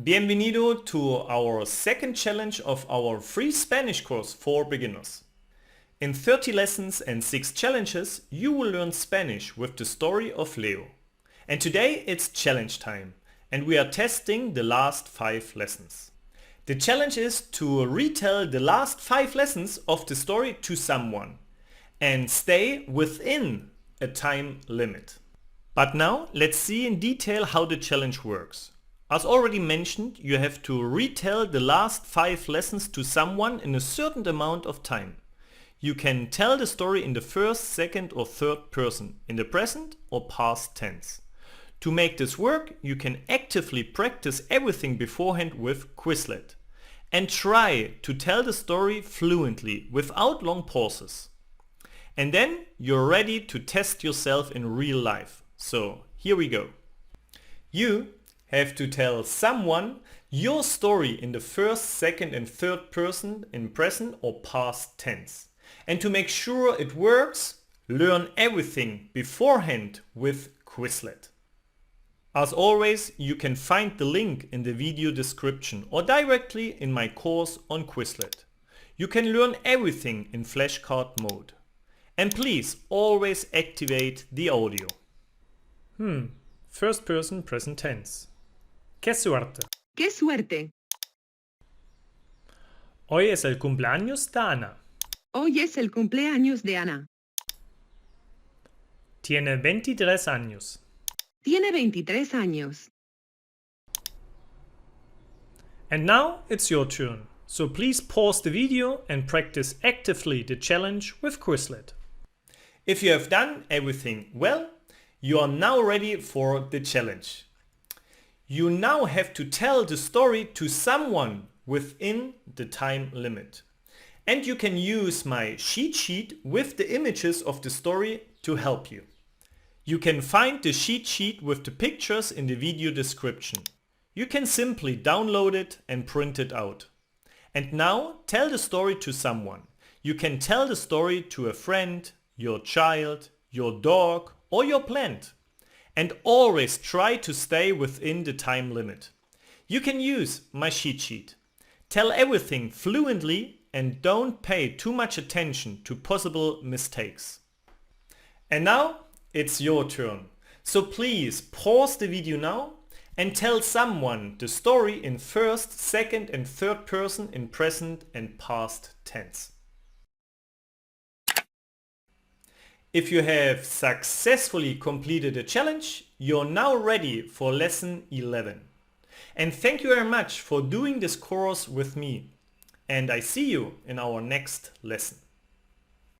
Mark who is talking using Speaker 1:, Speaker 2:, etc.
Speaker 1: Bienvenido to our second challenge of our free Spanish course for beginners. In 30 lessons and 6 challenges, you will learn Spanish with the story of Leo. And today it's challenge time, and we are testing the last 5 lessons. The challenge is to retell the last 5 lessons of the story to someone and stay within a time limit. But now let's see in detail how the challenge works. As already mentioned, you have to retell the last 5 lessons to someone in a certain amount of time. You can tell the story in the first, second or third person, in the present or past tense. To make this work, you can actively practice everything beforehand with Quizlet and try to tell the story fluently without long pauses. And then you're ready to test yourself in real life. So here we go. You have to tell someone your story in the first, second and third person in present or past tense. And to make sure it works, learn everything beforehand with Quizlet. As always, you can find the link in the video description or directly in my course on Quizlet. You can learn everything in flashcard mode. And please always activate the audio. First person present tense. ¡Qué suerte!
Speaker 2: ¡Qué suerte!
Speaker 1: Hoy es el cumpleaños de Ana.
Speaker 2: Hoy es el cumpleaños de Ana.
Speaker 1: Tiene 23 años.
Speaker 2: Tiene 23 años.
Speaker 1: And now it's your turn. So please pause the video and practice actively the challenge with Quizlet. If you have done everything well, you are now ready for the challenge. You now have to tell the story to someone within the time limit. And you can use my cheat sheet with the images of the story to help you. You can find the cheat sheet with the pictures in the video description. You can simply download it and print it out. And now tell the story to someone. You can tell the story to a friend, your child, your dog or your plant. And always try to stay within the time limit. You can use my cheat sheet. Tell everything fluently and don't pay too much attention to possible mistakes. And now it's your turn. So please pause the video now and tell someone the story in first, second and third person in present and past tense. If you have successfully completed the challenge, you're now ready for lesson 11. And thank you very much for doing this course with me. And I see you in our next lesson.